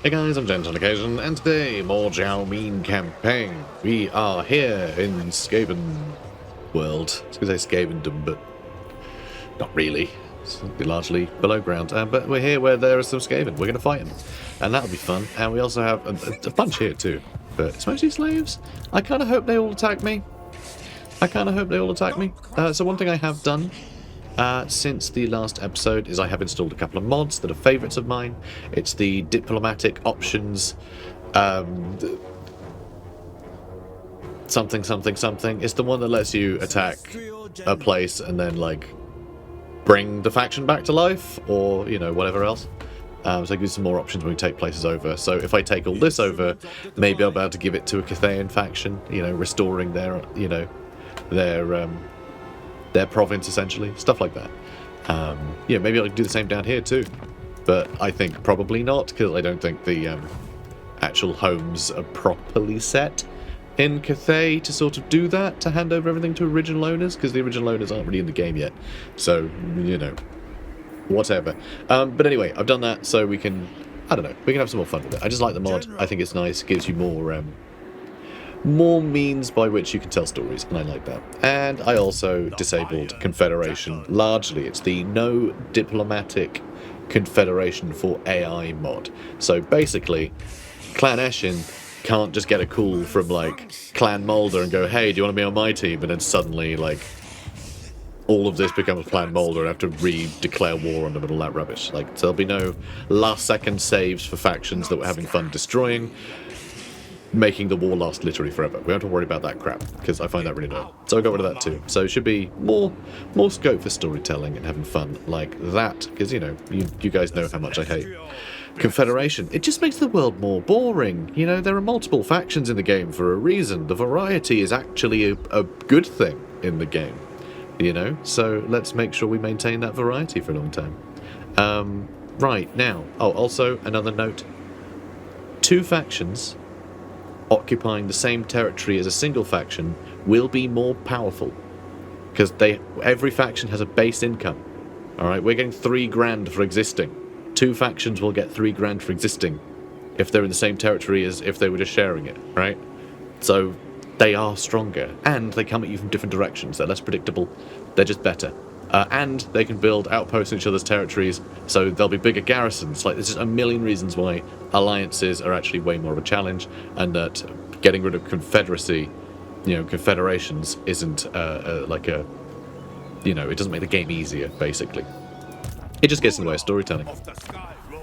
Hey guys, I'm Gent on occasion, and today, more Zhao Ming campaign. We are here in Skaven world. I was going to say Skavendom, but not really. It's largely below ground. But we're here where there are some Skaven. We're going to fight them, and that'll be fun. And we also have a bunch here too, but it's mostly slaves. I kind of hope they all attack me. So one thing I have done since the last episode is I have installed a couple of mods that are favourites of mine. It's the diplomatic options something. It's the one that lets you attack a place and then like bring the faction back to life, or you know, whatever else. So it gives some more options when we take places over. So if I take all this over, maybe I'll be able to give it to a Cathayan faction, you know, restoring their, you know, their province, essentially. Stuff like that. Yeah, maybe I'll do the same down here too. But I think probably not, because I don't think the actual homes are properly set in Cathay to sort of do that, to hand over everything to original owners, because the original owners aren't really in the game yet. So, you know, whatever. But anyway, I've done that so we can, I don't know, we can have some more fun with it. I just like the mod. I think it's nice. It gives you more means by which you can tell stories, and I like that. And I also disabled Confederation. Largely, it's the no diplomatic Confederation for AI mod. So basically, Clan Eshin can't just get a call from like Clan Mulder and go, hey, do you want to be on my team? And then suddenly, like, all of this becomes Clan Mulder and have to re-declare war on them and all that rubbish. Like, so there'll be no last-second saves for factions that we're having fun destroying, making the war last literally forever. We don't have to worry about that crap, because I find that really annoying. So I got rid of that too. So it should be more scope for storytelling and having fun like that, because, you know, you guys know how much I hate Confederation. It just makes the world more boring. You know, there are multiple factions in the game for a reason. The variety is actually a good thing in the game, you know? So let's make sure we maintain that variety for a long time. Right, now, oh, also another note. 2 factions occupying the same territory as a single faction will be more powerful, because every faction has a base income. All right, we're getting 3 grand for existing. 2 factions will get 3 grand for existing if they're in the same territory as if they were just sharing it, right? So they are stronger, and they come at you from different directions. They're less predictable. They're just better. And they can build outposts in each other's territories, so there'll be bigger garrisons. Like, there's just a million reasons why alliances are actually way more of a challenge, and that getting rid of confederacy, you know, confederations isn't like a, you know, it doesn't make the game easier, basically. It just gets in the way of storytelling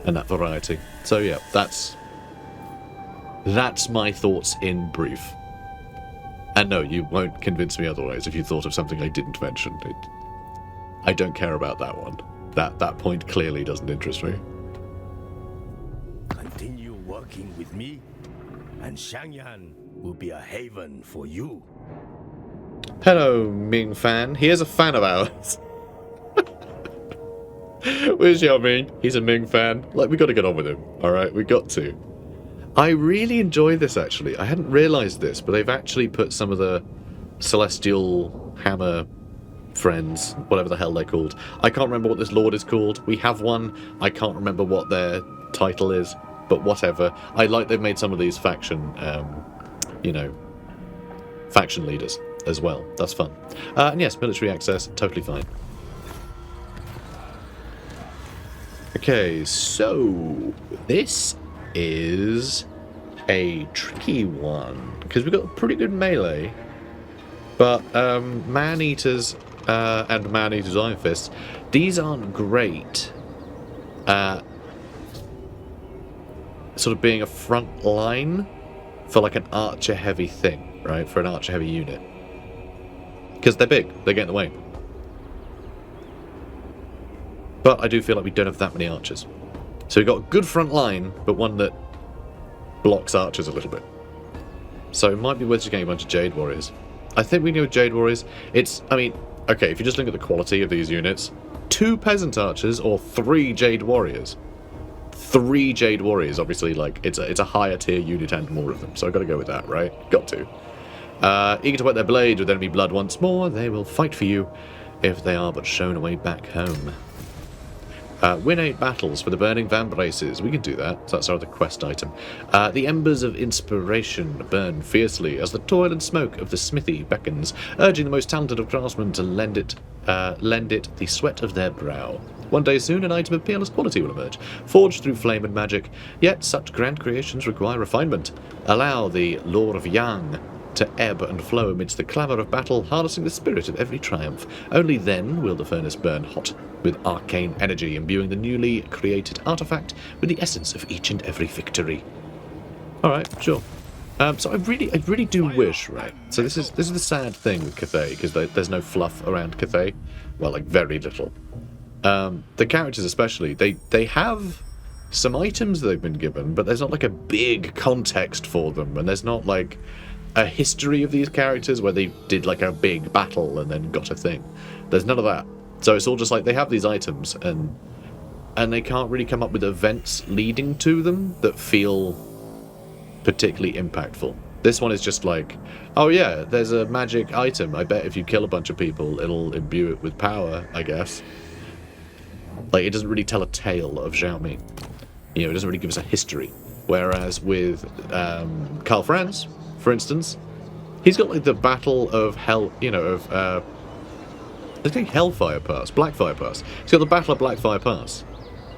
and that variety. So yeah, that's my thoughts in brief. And no, you won't convince me otherwise if you thought of something I didn't mention. I don't care about that one. That point clearly doesn't interest me. Continue working with me, and Xiangyan will be a haven for you. Hello, Ming fan. He is a fan of ours. Where's Zhao Ming? He's a Ming fan. Like, we got to get on with him. All right, we got to. I really enjoy this, actually. I hadn't realised this, but they've actually put some of the Celestial Hammer friends, whatever the hell they're called. I can't remember what this lord is called. We have one. I can't remember what their title is, but whatever. I like they've made some of these faction, you know, faction leaders as well. That's fun. And yes, military access, totally fine. Okay, so this is a tricky one, because we've got a pretty good melee, but man-eaters and man-eaters Iron Fists, these aren't great at sort of being a front line for like an archer-heavy thing, right? For an archer-heavy unit. Because they're big, they get in the way. But I do feel like we don't have that many archers. So we've got a good front line, but one that blocks archers a little bit. So it might be worth just getting a bunch of Jade Warriors. I think we can go with Jade Warriors. I mean, okay, if you just look at the quality of these units, 2 Peasant Archers or 3 Jade Warriors. 3 Jade Warriors, obviously, like, it's a higher tier unit and more of them, so I've got to go with that, right? Got to. Eager to wet their blade with enemy blood once more, they will fight for you if they are but shown away back home. Win 8 battles for the burning vambraces. We can do that. So that's our other quest item. The embers of inspiration burn fiercely as the toil and smoke of the smithy beckons, urging the most talented of craftsmen to lend it the sweat of their brow. One day soon, an item of peerless quality will emerge, forged through flame and magic. Yet such grand creations require refinement. Allow the lore of Yang to ebb and flow amidst the clamour of battle, harnessing the spirit of every triumph. Only then will the furnace burn hot, with arcane energy, imbuing the newly created artifact with the essence of each and every victory. Alright, sure. So I really do wish, right? So this is the sad thing with Cathay, because there's no fluff around Cathay. Well, like, very little. The characters especially, they have some items that they've been given, but there's not like a big context for them, and there's not like a history of these characters where they did like a big battle and then got a thing. There's none of that. So it's all just like they have these items and they can't really come up with events leading to them that feel particularly impactful. This one is just like, oh yeah, there's a magic item. I bet if you kill a bunch of people, it'll imbue it with power, I guess. Like, it doesn't really tell a tale of Zhao Ming. You know, it doesn't really give us a history. Whereas with Karl Franz, for instance, he's got like the Battle of Hell, you know, of I think Hellfire Pass, Blackfire Pass. He's got the Battle of Blackfire Pass,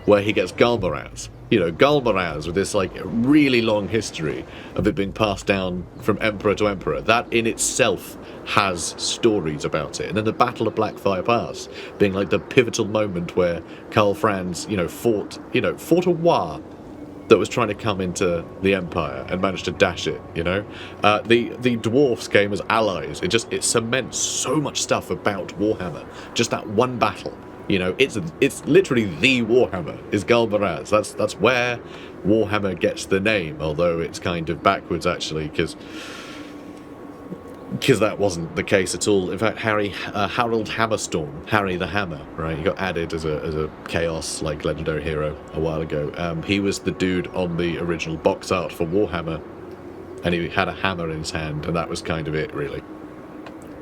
where he gets Galmaraz. You know, Galmaraz with this like really long history of it being passed down from emperor to emperor. That in itself has stories about it. And then the Battle of Blackfire Pass being like the pivotal moment where Karl Franz, you know, fought a war that was trying to come into the Empire and managed to dash it, you know? The dwarfs came as allies. It cements so much stuff about Warhammer. Just that one battle. You know, it's literally the Warhammer, is Galmaraz. That's where Warhammer gets the name, although it's kind of backwards, actually, because that wasn't the case at all. In fact, Harold Hammerstorm, Harry the Hammer, right? He got added as a Chaos, like, legendary hero a while ago. He was the dude on the original box art for Warhammer, and he had a hammer in his hand, and that was kind of it, really.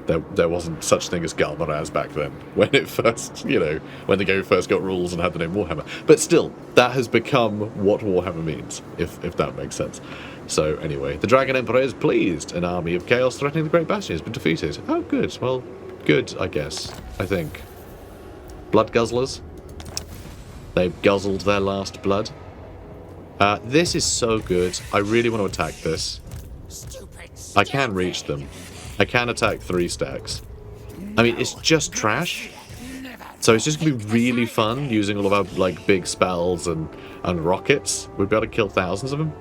There wasn't such thing as Galmaraz back then, when it first, you know, when the game first got rules and had the name Warhammer. But still, that has become what Warhammer means, if that makes sense. So, anyway, the Dragon Emperor is pleased. An army of chaos threatening the Great Bastion has been defeated. Oh, good. Well, good, I guess. I think. Blood Guzzlers. They've guzzled their last blood. This is so good. I really want to attack this. I can reach them. I can attack 3 stacks. I mean, it's just trash. So it's just going to be really fun using all of our, like, big spells and rockets. We'd be able to kill thousands of them.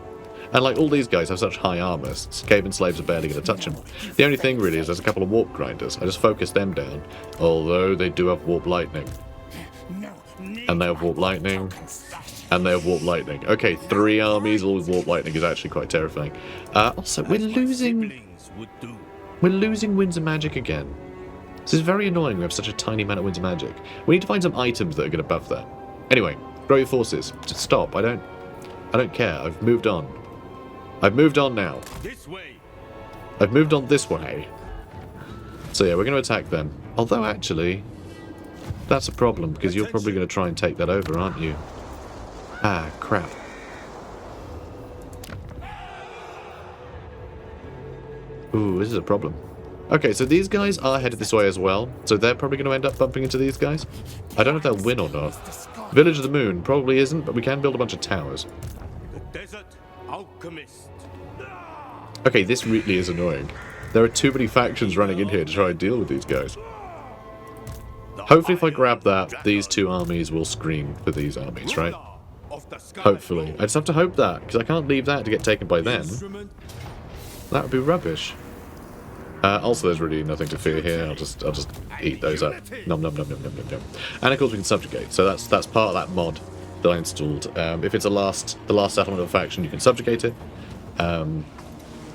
And, like, all these guys have such high armor, Skaven slaves are barely going to touch them. The only thing, really, is there's a couple of warp grinders. I just focus them down. Although they do have warp lightning. And they have warp lightning. And they have warp lightning. Okay, 3 armies all with warp lightning is actually quite terrifying. Also, we're losing Winds of Magic again. This is very annoying. We have such a tiny amount of Winds of Magic. We need to find some items that are going to buff that. Anyway, grow your forces. Just stop. I don't care. I've moved on. I've moved on now. This way. I've moved on this way. So yeah, we're going to attack them. Although actually, that's a problem because you're probably going to try and take that over, aren't you? Ah, crap. Ooh, this is a problem. Okay, so these guys are headed this way as well, so they're probably going to end up bumping into these guys. I don't know if they'll win or not. Village of the Moon probably isn't, but we can build a bunch of towers. The Desert Alchemist. Okay, this really is annoying. There are too many factions running in here to try and deal with these guys. Hopefully if I grab that, these 2 armies will scream for these armies, right? Hopefully. I just have to hope that, because I can't leave that to get taken by them. That would be rubbish. Also, there's really nothing to fear here. I'll just eat those up. Nom nom nom nom nom nom nom. And of course, we can subjugate. So that's part of that mod that I installed. If it's the last settlement of a faction, you can subjugate it.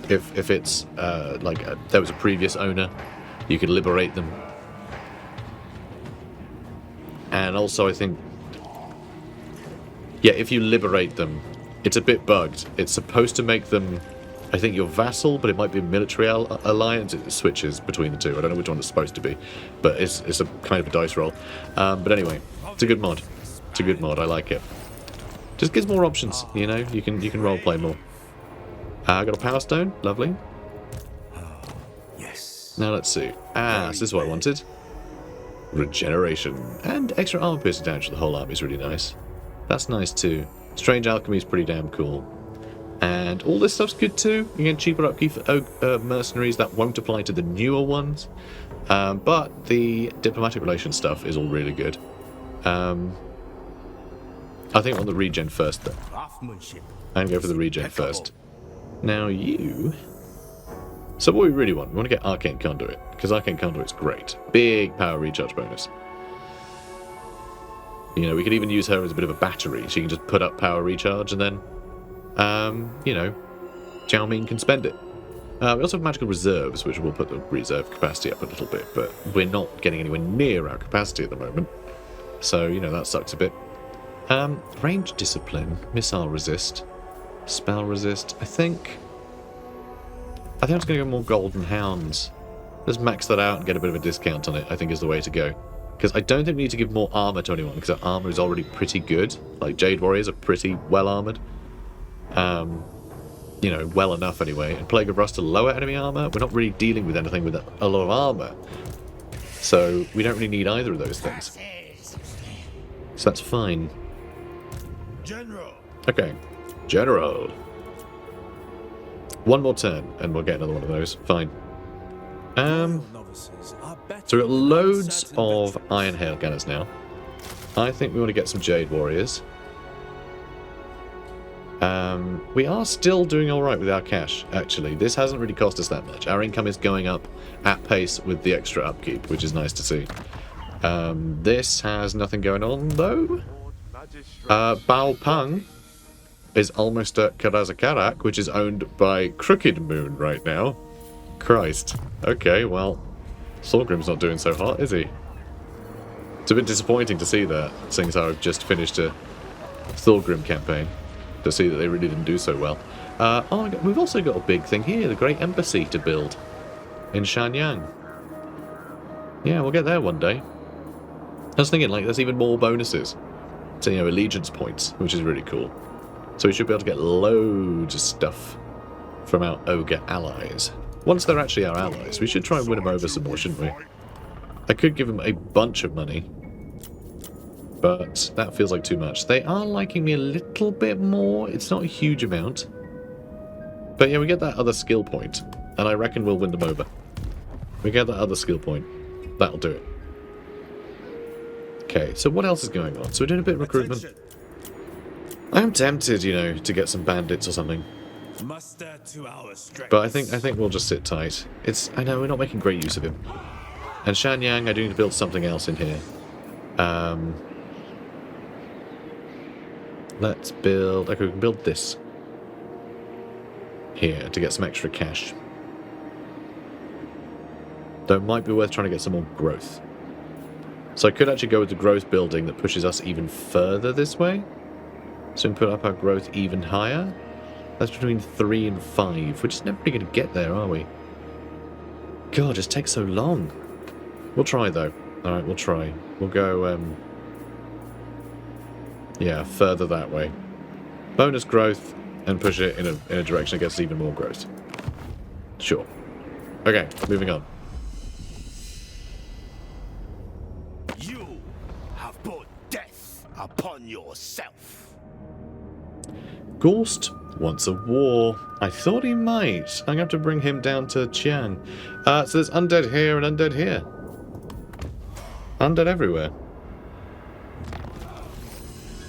If it's there was a previous owner, you can liberate them. And also, I think, yeah, if you liberate them, it's a bit bugged. It's supposed to make them, I think, your vassal, but it might be a military alliance. It switches between the two. I don't know which one it's supposed to be, but it's a kind of a dice roll. But anyway, it's a good mod. It's It's a good mod. I like it. Just gives more options. You know, you can roleplay more. I got a power stone. Lovely. Yes. Now let's see. So this is what I wanted. Regeneration and extra armor piercing damage for the whole army is really nice. That's nice too. Strange alchemy is pretty damn cool. And all this stuff's good too. You get cheaper upkeep for mercenaries. That won't apply to the newer ones. But the diplomatic relations stuff is all really good. I think on the regen first though. I'm going to go for the regen first. Now you... So what we really want, we want to get Arcane Conduit, because Arcane Conduit's great. Big power recharge bonus. You know, we could even use her as a bit of a battery. She can just put up power recharge and then, you know, Zhao Ming can spend it. We also have magical reserves, which will put the reserve capacity up a little bit, but we're not getting anywhere near our capacity at the moment. So, you know, that sucks a bit. Range discipline, missile resist, spell resist. I think I'm just going to go more golden hounds. Just max that out and get a bit of a discount on it, I think is the way to go. Because I don't think we need to give more armor to anyone, because our armor is already pretty good. Like, Jade Warriors are pretty well armored. You know, well enough anyway. And Plague of Rust to lower enemy armor. We're not really dealing with anything with a lot of armor. So we don't really need either of those things. So that's fine. General. Okay. General. One more turn, and we'll get another one of those. Fine. So we've got loads of Iron Hail Gunners now. I think we want to get some Jade Warriors. We are still doing alright with our cash, actually. This hasn't really cost us that much. Our income is going up at pace with the extra upkeep, which is nice to see. This has nothing going on, though. Bao Pang is almost at Karazakarak, which is owned by Crooked Moon right now. Christ. Okay, well, Sorgrim's not doing so hot, is he? It's a bit disappointing to see that, seeing as how I've just finished a Thorgrim campaign, to see that they really didn't do so well. Oh my God, we've also got a big thing here, the Great Embassy to build in Shanyang. Yeah, we'll get there one day. I was thinking, like, there's even more bonuses to, you know, allegiance points, which is really cool. So we should be able to get loads of stuff from our ogre allies. Once they're actually our allies, we should try and win them over some more, shouldn't we? I could give them a bunch of money, but that feels like too much. They are liking me a little bit more. It's not a huge amount. But yeah, we get that other skill point, and I reckon we'll win them over. We get that other skill point. That'll do it. Okay, so what else is going on? So we're doing a bit of recruitment. I'm tempted, you know, to get some bandits or something. But I think we'll just sit tight. I know we're not making great use of him. And Shanyang, I do need to build something else in here. Let's build... Okay, we can build this here to get some extra cash. Though it might be worth trying to get some more growth. So I could actually go with the growth building that pushes us even further this way. So we can put up our growth even higher. That's between 3 and 5. We're just never really going to get there, are we? God, it just takes so long. We'll try, though. Alright, we'll try. We'll go, yeah, further that way. Bonus growth, and push it in a direction that gets even more growth. Sure. Okay, moving on. You have brought death upon yourself. Gorst wants a war. I thought he might. I'm going to have to bring him down to Chiang. So there's undead here and undead here. Undead everywhere.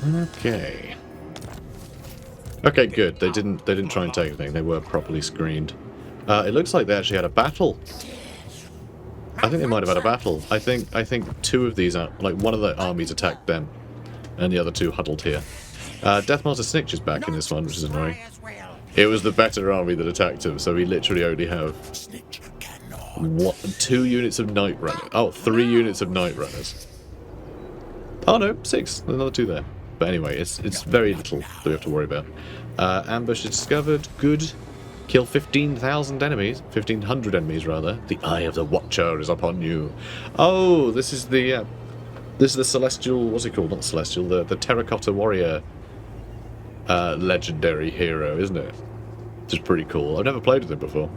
Okay. Okay, good. They didn't try and take anything. They were properly screened. It looks like they actually had a battle. I think they might have had a battle. I think two of these are, like, one of the armies attacked them, and the other two huddled here. Deathmaster Snitch is back in this one, which is annoying. It was the better army that attacked him, so we literally only have 2 units of Night Runners. Oh, 3 units of Night Runners. Oh no, 6. There's another 2 there. But anyway, it's very little that we have to worry about. Ambush is discovered. Good. Kill 15,000 enemies. 1,500 enemies, rather. The eye of the Watcher is upon you. Oh, this is the This is the Celestial, what's it called? Not Celestial, the Terracotta Warrior legendary hero, isn't it? Which is pretty cool. I've never played with him before.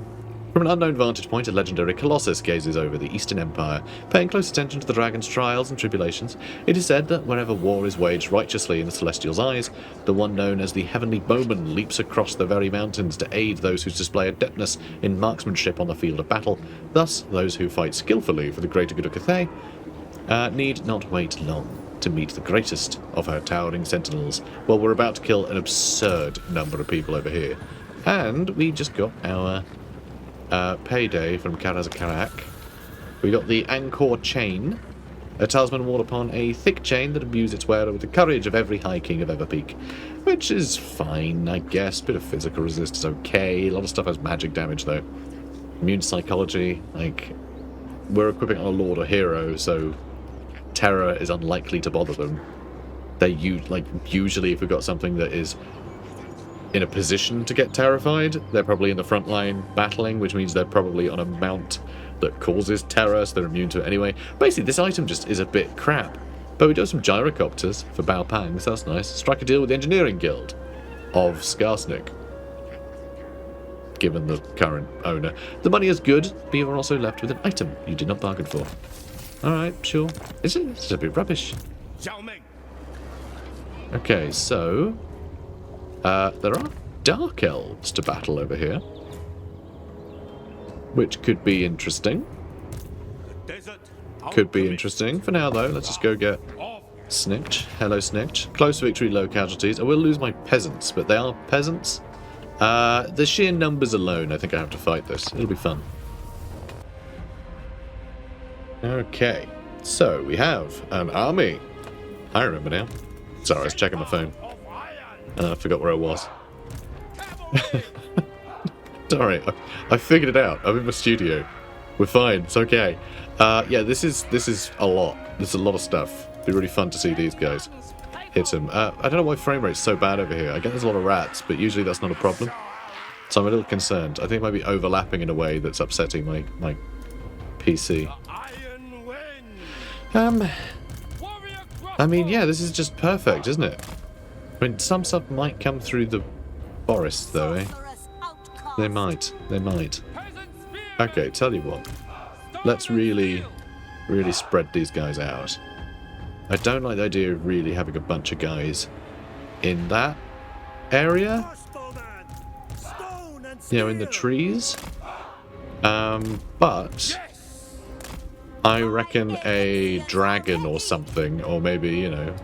From an unknown vantage point, a legendary Colossus gazes over the Eastern Empire, paying close attention to the dragon's trials and tribulations. It is said that wherever war is waged righteously in the Celestial's eyes, the one known as the Heavenly Bowman leaps across the very mountains to aid those who display adeptness in marksmanship on the field of battle. Thus, those who fight skillfully for the greater good of Cathay need not wait long to meet the greatest of her towering sentinels. Well, we're about to kill an absurd number of people over here. And we just got our payday from Karazakarak. We got the Angkor Chain, a talisman worn upon a thick chain that imbues its wearer with the courage of every High King of Everpeak. Which is fine, I guess. Bit of physical resist is okay. A lot of stuff has magic damage, though. Immune psychology, like, we're equipping on a Lord or Hero, so terror is unlikely to bother them. They usually if we've got something that is in a position to get terrified, they're probably in the front line battling, which means they're probably on a mount that causes terror, so they're immune to it anyway. Basically, this item just is a bit crap. But we do have some gyrocopters for Bao Pang, so that's nice. Strike a deal with the Engineering Guild of Skarsnik, given the current owner. The money is good, but you are also left with an item you did not bargain for. Alright, sure. It's a bit rubbish. Zhao Ming. Okay, so there are Dark Elves to battle over here, which could be interesting. Could be interesting. For now, though, let's just go get Snitch. Hello, Snitch. Close victory, low casualties. I will lose my peasants, but they are peasants. The sheer numbers alone, I think I have to fight this. It'll be fun. Okay, so we have an army. I remember now. Sorry, I was checking my phone. And I forgot where I was. Sorry, I figured it out. I'm in my studio. We're fine. It's okay. Yeah, this is a lot. There's a lot of stuff. It'd be really fun to see these guys hit them. I don't know why frame rate's so bad over here. I get there's a lot of rats, but usually that's not a problem. So I'm a little concerned. I think it might be overlapping in a way that's upsetting my PC. I mean, yeah, this is just perfect, isn't it? I mean, some stuff might come through the forest, though, eh? They might. They might. Okay, tell you what. Let's really spread these guys out. I don't like the idea of really having a bunch of guys in that area. You know, in the trees. But I reckon a dragon or something, or maybe, you know,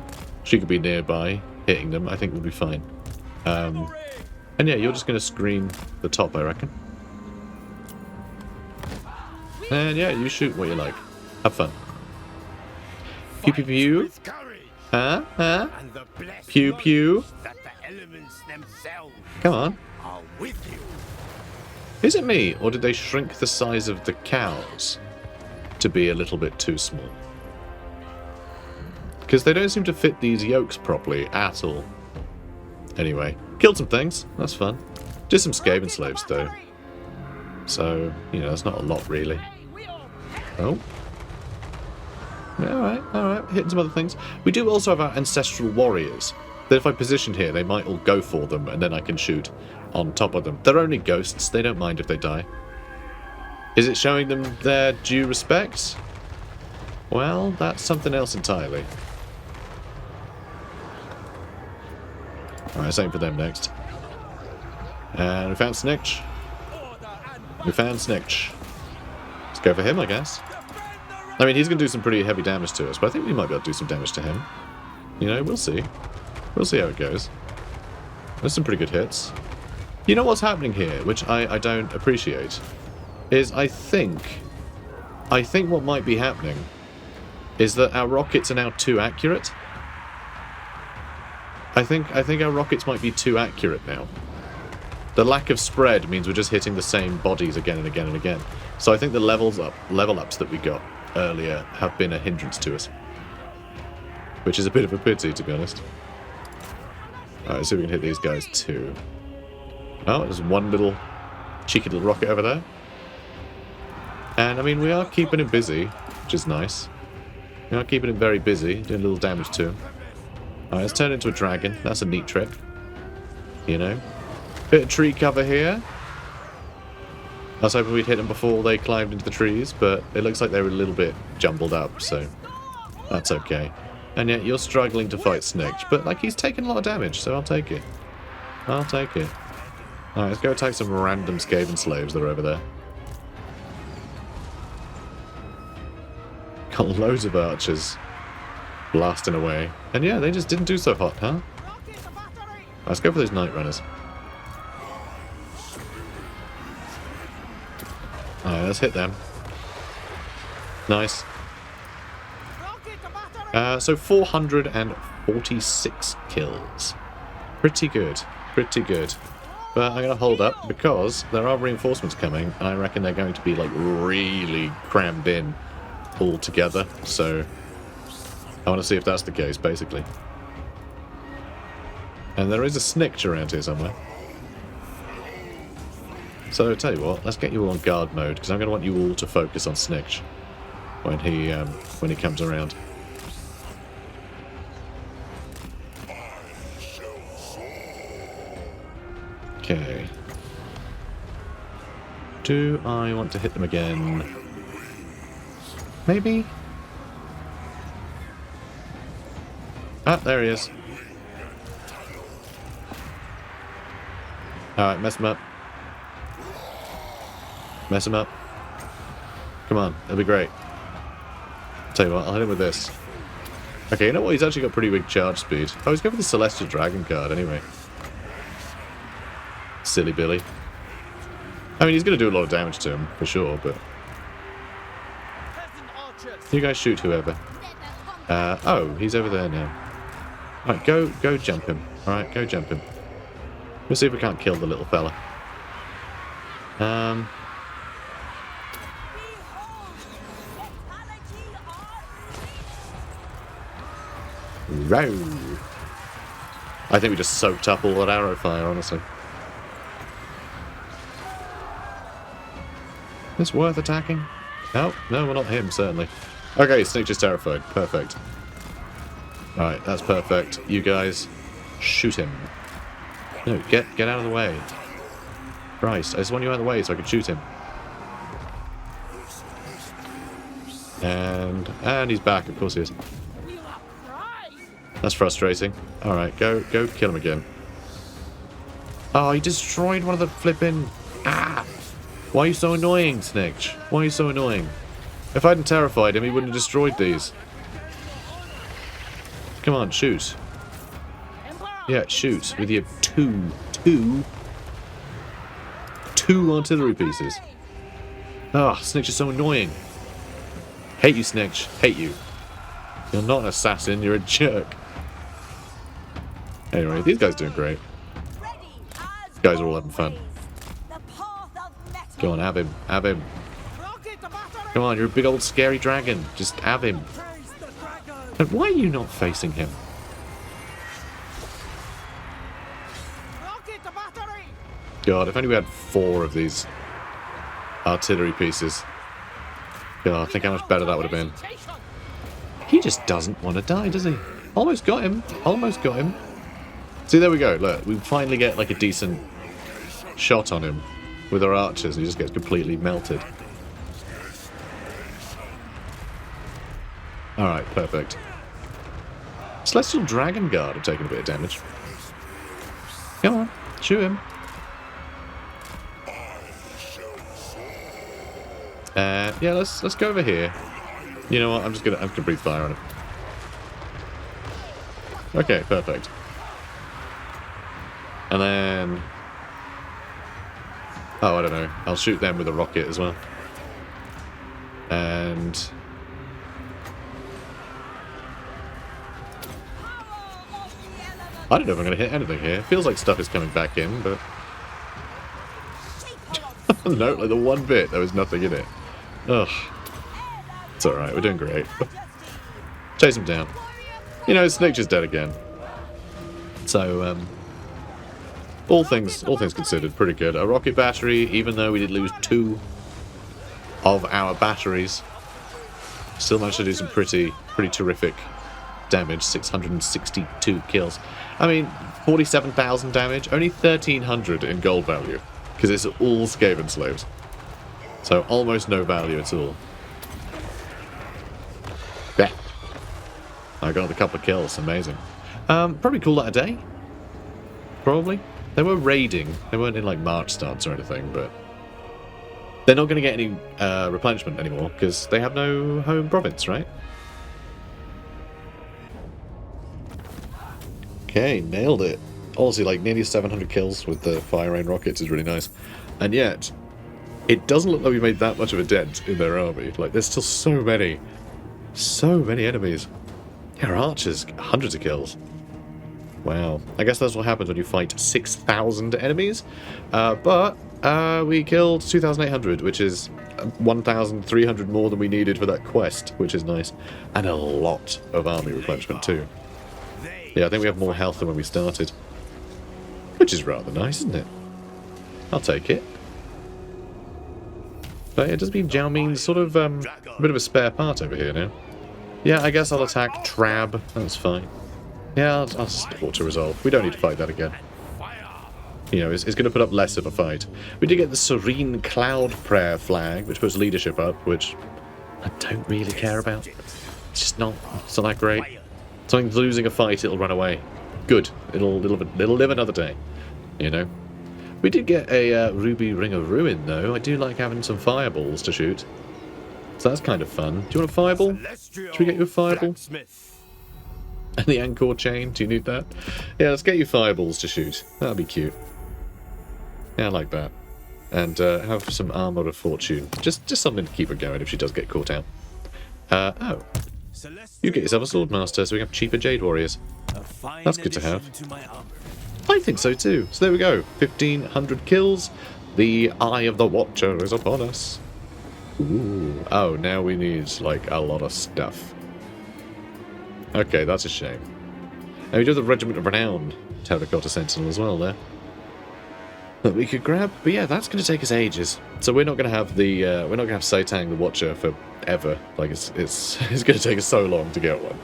she could be nearby hitting them, I think would be fine. And yeah, you're just going to screen the top, I reckon. And yeah, you shoot what you like. Have fun. Pew pew pew. Huh? Huh? Pew pew. Come on. Is it me, or did they shrink the size of the cows to be a little bit too small? Because they don't seem to fit these yokes properly at all. Anyway, killed some things. That's fun. Did some Skaven slaves, though. So, you know, that's not a lot, really. Oh. Alright, alright. Hitting some other things. We do also have our ancestral warriors. That if I position here, they might all go for them, and then I can shoot on top of them. They're only ghosts. They don't mind if they die. Is it showing them their due respect? Well, that's something else entirely. Alright, same for them next. And we found Snitch. We found Snitch. Let's go for him, I guess. I mean, he's going to do some pretty heavy damage to us, but I think we might be able to do some damage to him. You know, we'll see. We'll see how it goes. There's some pretty good hits. You know what's happening here, which I don't appreciate, is I think what might be happening is that our rockets are now too accurate. I think our rockets might be too accurate now. The lack of spread means we're just hitting the same bodies again and again and again. So I think the level ups that we got earlier have been a hindrance to us. Which is a bit of a pity, to be honest. Alright, let's see if we can hit these guys too. Oh, there's one little cheeky little rocket over there. And I mean, we are keeping him busy, which is nice. You know, keeping him very busy, doing a little damage to him. Alright, let's turn into a dragon. That's a neat trick. You know? Bit of tree cover here. I was hoping we'd hit them before they climbed into the trees, but it looks like they were a little bit jumbled up, so that's okay. And yet you're struggling to fight Snitch, but like he's taking a lot of damage, so I'll take it. I'll take it. Alright, let's go attack some random Skaven slaves that are over there. Got loads of archers blasting away. And yeah, they just didn't do so hot, huh? Let's go for those Night Runners. Alright, let's hit them. Nice. So 446 kills. Pretty good. Pretty good. But I'm going to hold up because there are reinforcements coming, and I reckon they're going to be like really crammed in all together. So I want to see if that's the case, basically. And there is a Snitch around here somewhere. So I'll tell you what, let's get you all on guard mode, because I'm going to want you all to focus on Snitch when he comes around. Okay. Do I want to hit them again? Maybe? Ah, there he is. Alright, mess him up. Mess him up. Come on, it'll be great. Tell you what, I'll hit him with this. Okay, you know what? He's actually got pretty big charge speed. Oh, he's going for the Celestial Dragon card anyway. Silly Billy. I mean, he's going to do a lot of damage to him, for sure, but... You guys shoot whoever. Oh, he's over there now. Alright, go jump him. Alright, go jump him. We'll see if we can't kill the little fella. Row. I think we just soaked up all that arrow fire, honestly. It's worth attacking? No, well not him, certainly. Okay, Snitch is terrified. Perfect. Alright, that's perfect. You guys, shoot him. No, get out of the way. Christ, I just want you out of the way so I can shoot him. And he's back, of course he is. That's frustrating. Alright, go kill him again. Oh, he destroyed one of the flipping... Ah! Why are you so annoying, Snitch? Why are you so annoying? If I hadn't terrified him, he wouldn't have destroyed these. Come on, shoot. Yeah, shoot. With your two artillery pieces. Ah, oh, Snitch is so annoying. Hate you, Snitch. Hate you. You're not an assassin, you're a jerk. Anyway, these guys are doing great. These guys are all having fun. Go on, have him. Have him. Come on, you're a big old scary dragon. Just have him. And why are you not facing him? God, if only we had 4 of these artillery pieces. God, think how much better that would have been. He just doesn't want to die, does he? Almost got him. Almost got him. See, there we go. Look, we finally get like a decent shot on him with our archers, and he just gets completely melted. Alright, perfect. Celestial Dragon Guard have taken a bit of damage. Come on, shoot him. Yeah, let's go over here. You know what? I'm gonna breathe fire on him. Okay, perfect. And then... Oh, I don't know. I'll shoot them with a rocket as well. And... I don't know if I'm going to hit anything here. Feels like stuff is coming back in, but... No, like the one bit, there was nothing in it. Ugh. It's alright, we're doing great. Chase him down. You know, Snitch is dead again. So, all things considered, pretty good. A rocket battery, even though we did lose 2 of our batteries. Still managed to do some pretty terrific damage. 662 kills. I mean, 47,000 damage, only 1,300 in gold value, because it's all Skaven slaves. So almost no value at all. Yeah. I got a couple of kills, amazing. Probably call that a day. Probably. They were raiding. They weren't in like March starts or anything, but they're not going to get any replenishment anymore because they have no home province, right? Okay, nailed it. Honestly, like nearly 700 kills with the fire rain rockets is really nice. And yet, it doesn't look like we made that much of a dent in their army. Like, there's still so many enemies. Yeah, our archers, hundreds of kills. Wow. I guess that's what happens when you fight 6,000 enemies. But we killed 2,800, which is 1,300 more than we needed for that quest, which is nice. And a lot of army replenishment too. Yeah, I think we have more health than when we started. Which is rather nice, isn't it? I'll take it. But it does mean Zhao Ming's sort of a bit of a spare part over here now. Yeah, I guess I'll attack Trab. That's fine. Yeah, I'll just auto-resolve. We don't need to fight that again. You know, it's going to put up less of a fight. We did get the Serene Cloud Prayer flag, which puts leadership up, which I don't really care about. It's just not that great. Something's losing a fight, it'll run away. Good. It'll live another day. You know? We did get a Ruby Ring of Ruin, though. I do like having some fireballs to shoot. So that's kind of fun. Do you want a fireball? Should we get you a fireball? And the Anchor chain, do you need that? Yeah, let's get you fireballs to shoot. That'll be cute. Yeah, I like that. And have some Armor of Fortune. Just something to keep her going if she does get caught out. Oh. You get yourself a Swordmaster so we have cheaper Jade Warriors. That's good to have. I think so too. So there we go. 1,500 kills. The Eye of the Watcher is upon us. Ooh. Oh, now we need, like, a lot of stuff. Okay, that's a shame. And we do have the Regiment of Renown Terracotta Sentinel as well there. That we could grab. But yeah, that's going to take us ages. So we're not going to have the we're not going to have Saitang the Watcher forever. Like it's going to take us so long to get one.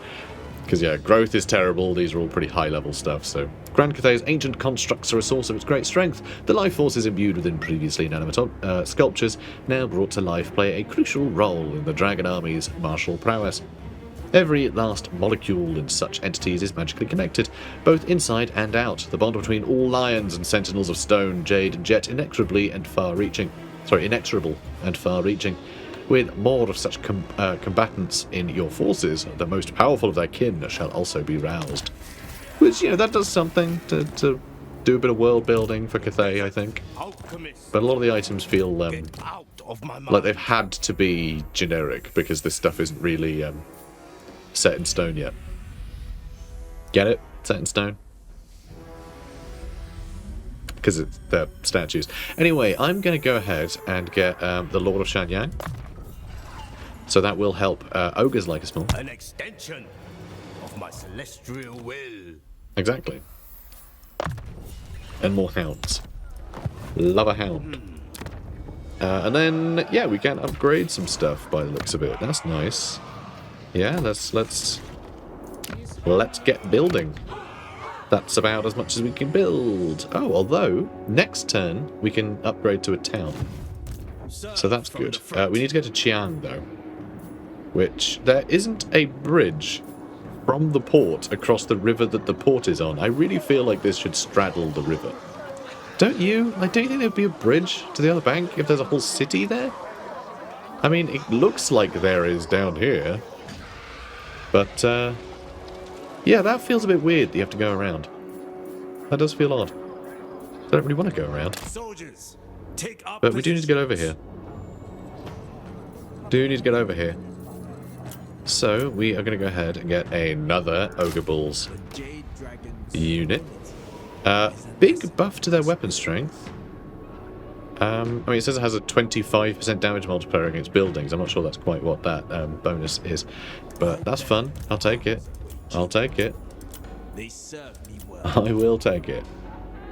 Because yeah, growth is terrible. These are all pretty high level stuff. So Grand Cathay's ancient constructs are a source of its great strength. The life forces imbued within previously inanimate sculptures, now brought to life, play a crucial role in the Dragon Army's martial prowess. Every last molecule in such entities is magically connected, both inside and out. The bond between all lions and sentinels of stone, jade, and jet inexorable and far-reaching. With more of such combatants in your forces, the most powerful of their kin shall also be roused. Which, you know, that does something to do a bit of world building for Cathay, I think. But a lot of the items feel like they've had to be generic because this stuff isn't really set in stone yet. Get it? Set in stone? Because they're statues. Anyway, I'm going to go ahead and get the Lord of Shanyang. So that will help ogres like us more. An extension of my celestial will. Exactly. And more hounds. Love a hound. And then, yeah, we can upgrade some stuff by the looks of it. That's nice. Yeah, let's get building. That's about as much as we can build. Oh, although next turn we can upgrade to a town, so that's good. We need to get to Chiang though, which there isn't a bridge from the port across the river that the port is on. I really feel like this should straddle the river. Don't you? Like, don't you think there'd be a bridge to the other bank if there's a whole city there? I mean, it looks like there is down here. But, yeah, that feels a bit weird that you have to go around. That does feel odd. I don't really want to go around. Soldiers, take up But we do need to get over here. So, we are going to go ahead and get another Ogre Bulls unit. Big buff to their weapon strength. I mean, it says it has a 25% damage multiplier against buildings. I'm not sure that's quite what that bonus is. But that's fun. I'll take it. I'll take it. They serve me well. I will take it.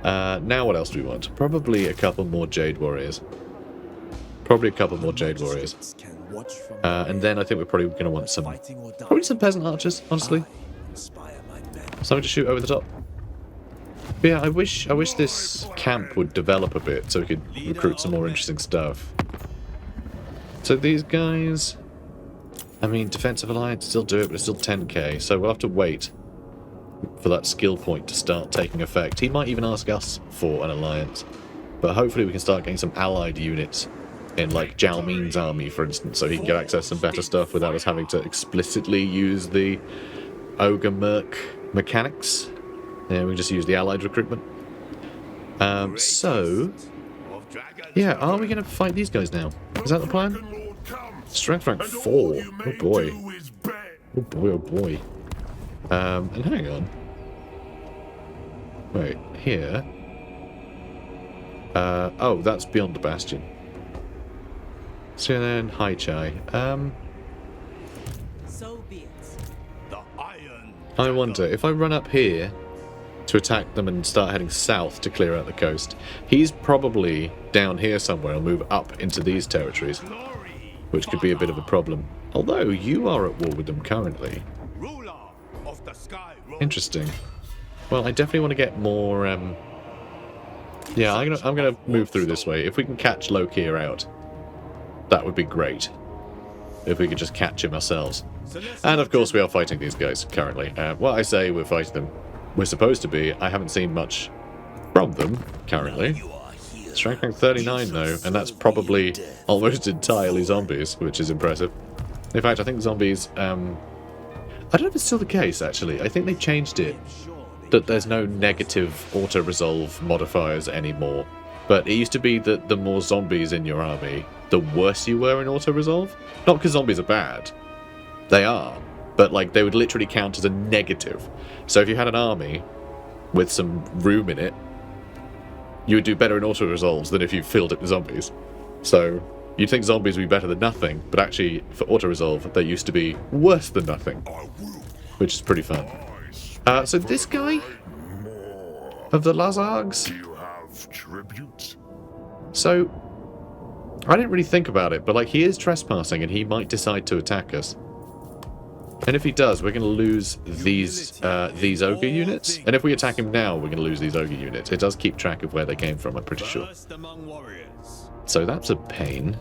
Now what else do we want? Probably a couple more Jade Warriors. And then I think we're probably going to want probably some peasant archers, honestly. Something to shoot over the top. But yeah, I wish this camp would develop a bit so we could recruit some more interesting stuff. So these guys, I mean, Defensive Alliance still do it, but it's still 10k, so we'll have to wait for that skill point to start taking effect. He might even ask us for an alliance, but hopefully we can start getting some allied units in, like, Zhao Ming's army, for instance, so he can get access to some better stuff without us having to explicitly use the Ogre Merc mechanics. Yeah, we just use the allied recruitment. So, yeah, are we going to fight these guys now? Is that the plan? Strength rank 4. Oh boy. Oh boy, oh boy. And hang on. Wait, here. Oh, that's beyond the bastion. So then, Hai Chai. So be it. I wonder, if I run up here to attack them and start heading south to clear out the coast, he's probably down here somewhere and move up into these territories, which could be a bit of a problem. Although, you are at war with them currently. Interesting. Well, I definitely want to get more, yeah, I'm gonna move through this way. If we can catch Lokir out, that would be great. If we could just catch him ourselves. And of course we are fighting these guys currently. Well, I say we're fighting them. We're supposed to be. I haven't seen much from them currently. Strength rank 39 though, and that's probably almost entirely zombies, which is impressive. In fact, I think zombies, I don't know if it's still the case actually. I think they changed it that there's no negative auto-resolve modifiers anymore. But it used to be that the more zombies in your army, the worse you were in auto-resolve. Not because zombies are bad. They are. But, like, they would literally count as a negative. So if you had an army with some room in it, you would do better in auto-resolves than if you filled it with zombies. So you'd think zombies would be better than nothing, but actually, for auto-resolve, they used to be worse than nothing. Which is pretty fun. So this guy of the Lazargs. So I didn't really think about it, but like he is trespassing and he might decide to attack us. And if he does, we're going to lose these ogre units. And if we attack him now, we're going to lose these ogre units. It does keep track of where they came from, I'm pretty sure. So that's a pain.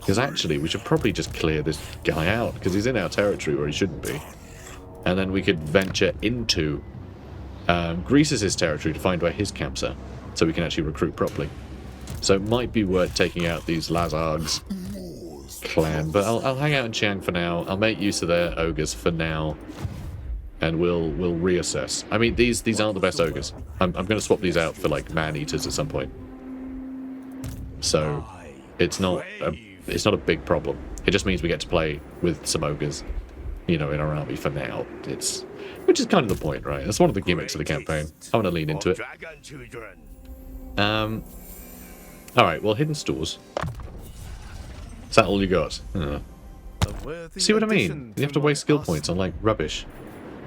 Because actually, we should probably just clear this guy out, because he's in our territory where he shouldn't be. And then we could venture into Greece's territory to find where his camps are, so we can actually recruit properly. So it might be worth taking out these Lazargs clan, but I'll hang out in Chiang for now. I'll make use of their ogres for now, and we'll reassess. I mean, these aren't the best ogres. I'm going to swap these out for like man-eaters at some point. So it's not a big problem. It just means we get to play with some ogres, you know, in our army for now. Which is kind of the point, right? That's one of the gimmicks of the campaign. I want to lean into it. Alright, well, hidden stores. Is that all you got? See what I mean? You have to waste skill points on, like, rubbish.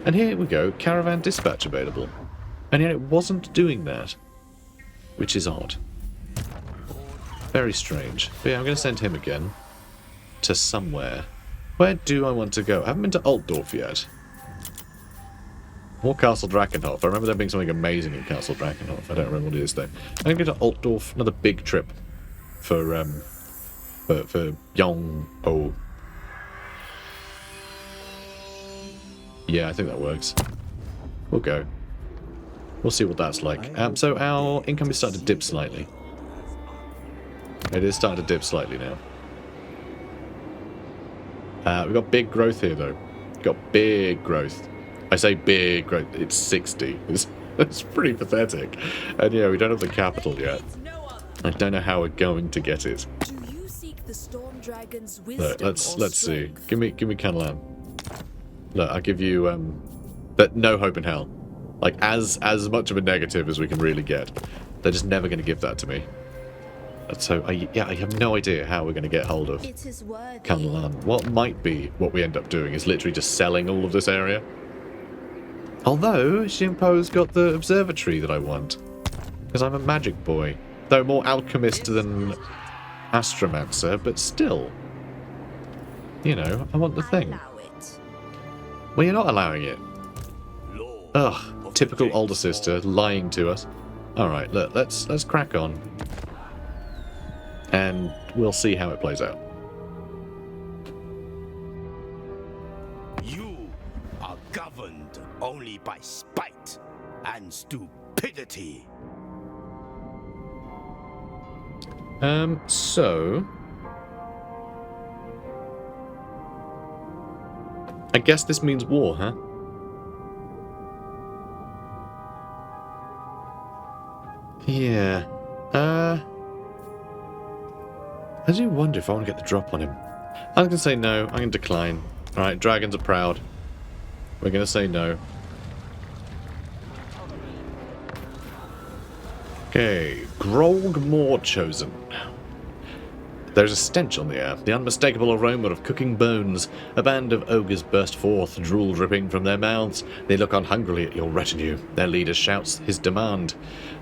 And here we go, caravan dispatch available. And yet it wasn't doing that. Which is odd. Very strange. But yeah, I'm going to send him again. To somewhere. Where do I want to go? I haven't been to Altdorf yet. Or Castle Drakenhof. I remember there being something amazing in Castle Drakenhof. I don't remember what it is though. I'm going to go to Altdorf. Another big trip for Yong-O. Yeah, I think that works. We'll go. We'll see what that's like. So our income is starting to dip slightly. It is starting to dip slightly now. We've got big growth here though. We've got big growth. I say big growth, it's 60. It's pretty pathetic. And yeah, we don't have the capital yet. I don't know how we're going to get it. Look, let's see. Give me Canalan. Look, I'll give you that no hope in hell. Like as much of a negative as we can really get. They're just never going to give that to me. So I have no idea how we're going to get hold of Canalan. What might be what we end up doing is literally just selling all of this area. Although, Shimpo's got the observatory that I want. Because I'm a magic boy. Though more alchemist than astromancer, but still. You know, I want the thing. Allow it. Well, you're not allowing it. Lord Ugh, of typical the older Jade's sister Fall. lying to us. Alright, look, let's crack on. And we'll see how it plays out. You are governed only by spite and stupidity. So... I guess this means war, huh? Yeah. I do wonder if I want to get the drop on him. I'm going to say no. I'm going to decline. Alright, dragons are proud. We're going to say no. Okay, Grog Moor chosen. There's a stench on the air, the unmistakable aroma of cooking bones. A band of ogres burst forth, drool dripping from their mouths. They look on hungrily at your retinue. Their leader shouts his demand.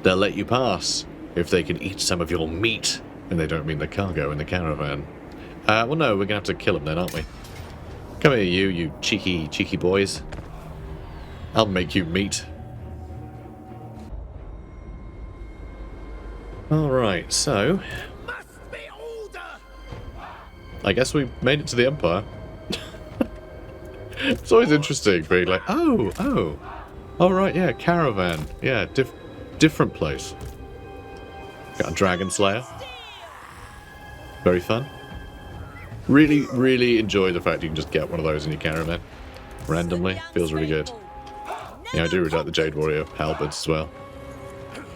They'll let you pass if they can eat some of your meat. And they don't mean the cargo in the caravan. Well, no, we're going to have to kill them then, aren't we? Come here, you cheeky boys. I'll make you meat. Alright, so... Must be order. I guess we made it to the Empire. It's always interesting being like, oh, right, yeah, caravan. Yeah, different place. Got a Dragon Slayer. Very fun. Really, really enjoy the fact you can just get one of those in your caravan. Randomly. Feels really good. Yeah, I do really like the Jade Warrior halberds as well.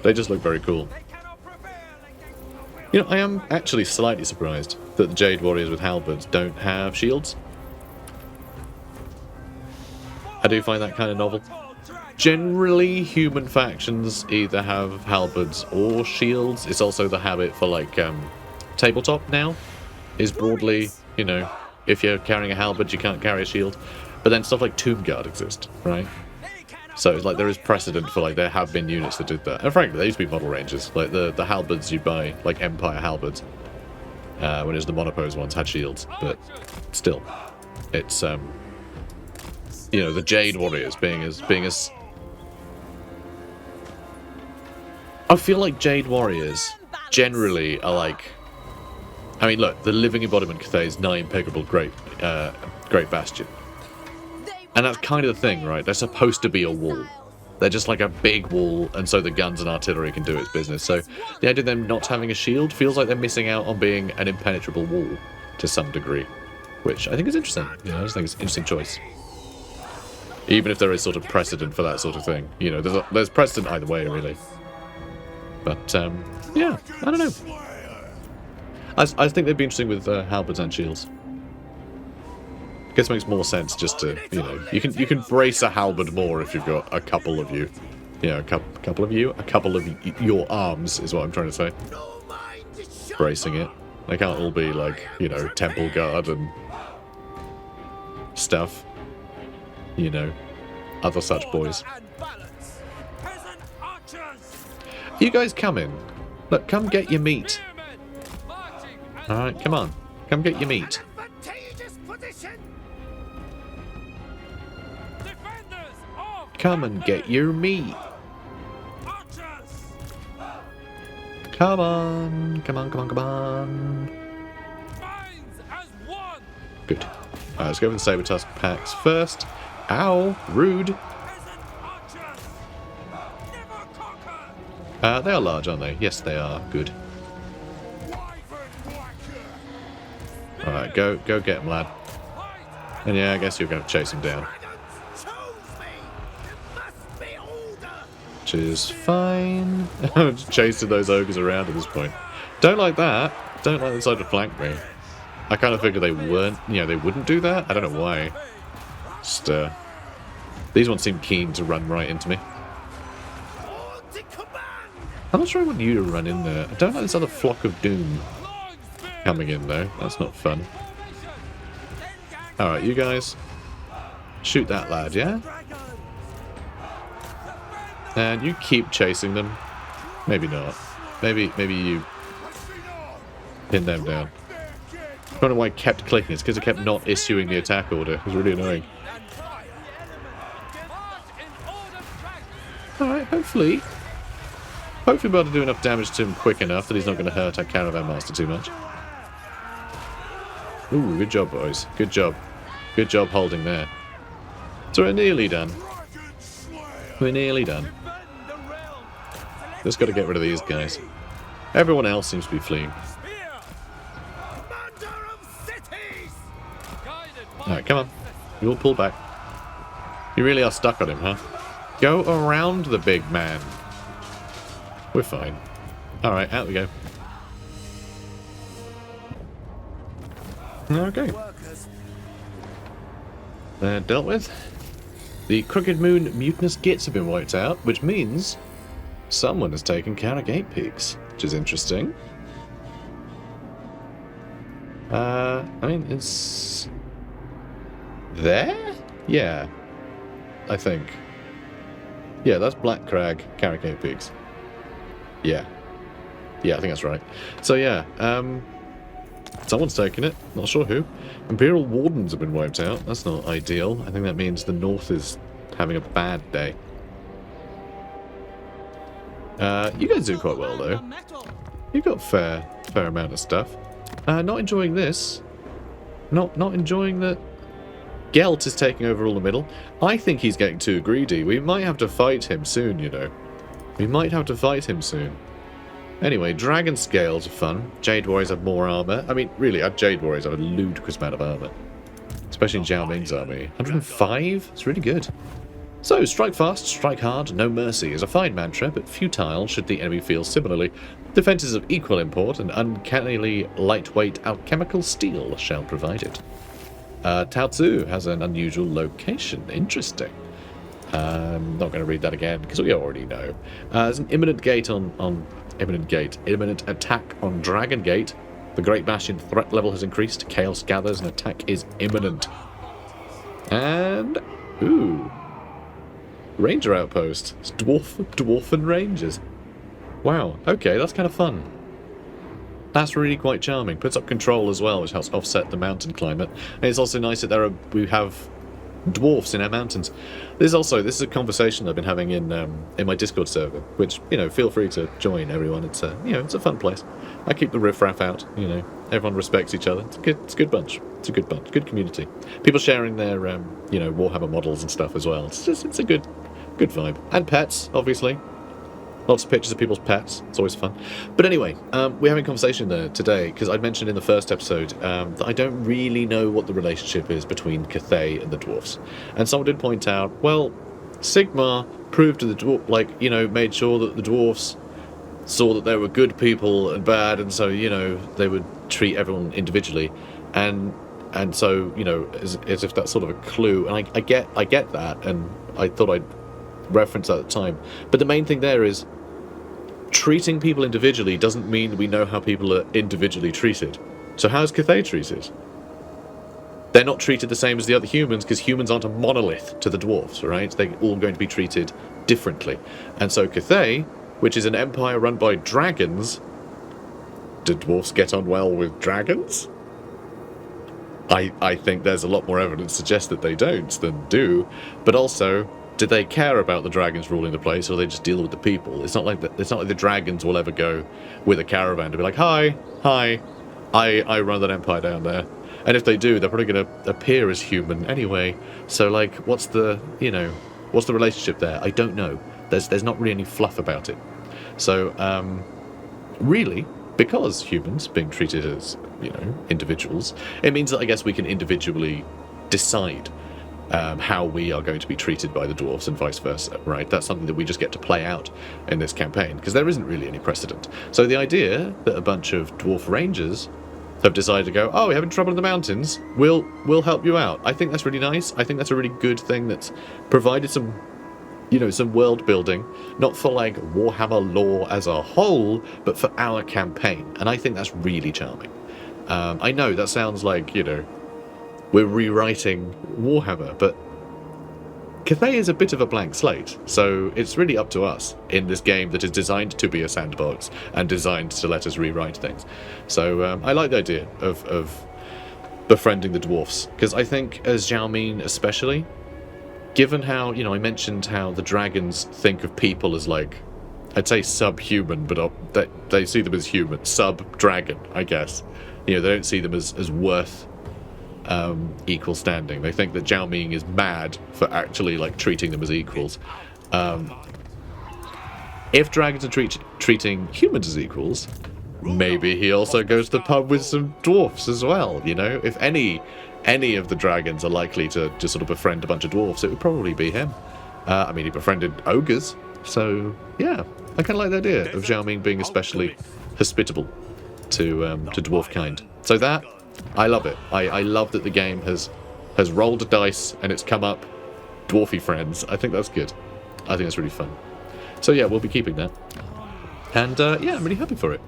They just look very cool. You know, I am actually slightly surprised that the Jade Warriors with halberds don't have shields. I do find that kind of novel. Generally, human factions either have halberds or shields. It's also the habit for, like, tabletop now is broadly, you know, if you're carrying a halberd, you can't carry a shield. But then stuff like Tomb Guard exists, right? So it's like there is precedent for, like, there have been units that did that. And frankly, they used to be model ranges. Like the halberds you buy, like Empire halberds, when it was the monopose ones, had shields. But still, it's you know, the Jade Warriors being as I feel like Jade Warriors generally are like, I mean, look, the living embodiment Cathay is nigh impeccable, great bastion. And that's kind of the thing, right? They're supposed to be a wall. They're just like a big wall, and so the guns and artillery can do its business. So the idea of them not having a shield feels like they're missing out on being an impenetrable wall to some degree, which I think is interesting. You know, I just think it's an interesting choice. Even if there is sort of precedent for that sort of thing. You know, there's precedent either way, really. But, yeah, I don't know. I think they'd be interesting with halberds and shields. I guess it makes more sense just to, you know, you can brace a halberd more if you've got a couple of you. Yeah, a couple of your arms is what I'm trying to say. Bracing it. They can't all be like, you know, temple guard and stuff. You know, other such boys. You guys come in. Look, come get your meat. Alright, come on. Come get your meat. Come and get your meat. Come on. Come on, come on, come on. Good. Let's go for the Saber Tusk packs first. Ow, rude. They are large, aren't they? Yes, they are. Good. Alright, go get him, lad. And yeah, I guess you're going to chase him down. Which is fine. I'm just chasing those ogres around at this point. Don't like that. Don't like them trying to flank me. I kind of figured they weren't, you know, they wouldn't do that. I don't know why. Just, these ones seem keen to run right into me. I'm not sure I want you to run in there. I don't like this other flock of doom coming in, though. That's not fun. Alright, you guys. Shoot that lad, yeah? And you keep chasing them. Maybe not. Maybe you pin them down. don't know why it kept clicking. It's because it kept not issuing the attack order. It was really annoying. Alright, hopefully we'll be able to do enough damage to him quick enough that he's not going to hurt our Caravan Master too much. Ooh, good job, boys. Good job. Good job holding there. So we're nearly done. We're nearly done. Just got to get rid of these guys. Everyone else seems to be fleeing. Alright, come on. You all pull back. You really are stuck on him, huh? Go around the big man. We're fine. Alright, out we go. Okay. Dealt with. The Crooked Moon mutinous Gits have been wiped out, which means someone has taken Carragate Peaks, which is interesting. I mean, it's there? Yeah, I think. Yeah, that's Black Crag, Carragate Peaks. Yeah. Yeah, I think that's right. So yeah, someone's taken it. Not sure who. Imperial Wardens have been wiped out. That's not ideal. I think that means the North is having a bad day. You guys do quite well, though. You've got fair amount of stuff. Not enjoying this. Not enjoying that Gelt is taking over all the middle. I think he's getting too greedy. We might have to fight him soon, you know. We might have to fight him soon. Anyway, Dragon Scales are fun. Jade Warriors have more armor. I mean, really, our Jade Warriors have a ludicrous amount of armor. Especially in Zhao Ming's army. 105? It's really good. So, strike fast, strike hard, no mercy is a fine mantra, but futile should the enemy feel similarly. Defences of equal import and uncannily lightweight alchemical steel shall provide it. Tao Tzu has an unusual location. Interesting. I'm not going to read that again, because we already know. There's an imminent gate imminent attack on Dragon Gate. The Great Bastion threat level has increased. Chaos gathers and attack is imminent. And ooh, Ranger outpost. It's dwarfen rangers. Wow. Okay, that's kind of fun. That's really quite charming. Puts up control as well, which helps offset the mountain climate. And it's also nice that we have dwarfs in our mountains. This is a conversation I've been having in my Discord server, which, you know, feel free to join, everyone. It's a, you know, it's a fun place. I keep the riffraff out, you know. Everyone respects each other. It's a good bunch. It's a good bunch. Good community. People sharing their you know, Warhammer models and stuff as well. It's a good vibe. And pets, obviously. Lots of pictures of people's pets. It's always fun. But anyway, we're having a conversation there today, because I mentioned in the first episode that I don't really know what the relationship is between Cathay and the dwarfs. And someone did point out, well, Sigmar proved to the dwarf, like, you know, made sure that the dwarfs saw that there were good people and bad, and so, you know, they would treat everyone individually. And so, you know, as if that's sort of a clue. And I get that, and I thought I'd reference that at the time. But the main thing there is, treating people individually doesn't mean we know how people are individually treated. So how's Cathay treated? They're not treated the same as the other humans, because humans aren't a monolith to the dwarves, right? They're all going to be treated differently. And so Cathay, which is an empire run by dragons, do dwarves get on well with dragons? I think there's a lot more evidence to suggest that they don't than do. But also, do they care about the dragons ruling the place, or they just deal with the people? It's not like the dragons will ever go with a caravan to be like, hi, I run that empire down there. And if they do, they're probably going to appear as human anyway. So, like, what's the relationship there? I don't know. There's not really any fluff about it. So, really, because humans being treated as, you know, individuals, it means that I guess we can individually decide how we are going to be treated by the dwarves and vice versa, right? That's something that we just get to play out in this campaign, because there isn't really any precedent. So the idea that a bunch of dwarf rangers have decided to go, oh, we're having trouble in the mountains, we'll help you out. I think that's really nice. I think that's a really good thing that's provided some, you know, some world building, not for like Warhammer lore as a whole, but for our campaign. And I think that's really charming. I know that sounds like, you know, we're rewriting Warhammer, but Cathay is a bit of a blank slate, so it's really up to us in this game that is designed to be a sandbox and designed to let us rewrite things. So I like the idea of befriending the dwarfs. Because I think, as Zhao Ming especially, given how, you know, I mentioned how the dragons think of people as, like, I'd say subhuman, but they see them as human. Sub-dragon, I guess. You know, they don't see them as worth equal standing. They think that Zhao Ming is mad for actually, like, treating them as equals. If dragons are treating humans as equals, maybe he also goes to the pub with some dwarfs as well, you know? If any of the dragons are likely to just sort of befriend a bunch of dwarfs, it would probably be him. I mean, he befriended ogres, so yeah. I kind of like the idea of Zhao Ming being especially hospitable to dwarf kind. So that, I love it. I love that the game has rolled a dice and it's come up dwarfy friends. I think that's good. I think that's really fun. So yeah, we'll be keeping that. And yeah, I'm really happy for it.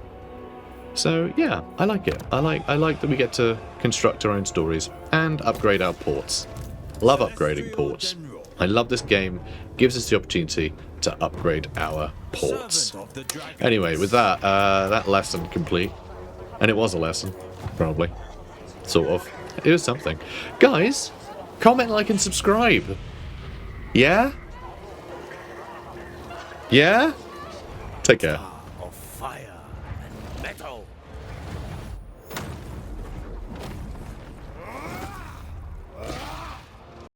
So yeah, I like it. I like that we get to construct our own stories and upgrade our ports. Love upgrading ports. I love this game. Gives us the opportunity to upgrade our ports. Anyway, with that, that lesson complete. And it was a lesson, probably. Sort of. It was something. Guys, comment, like, and subscribe. Yeah? Yeah? Take care.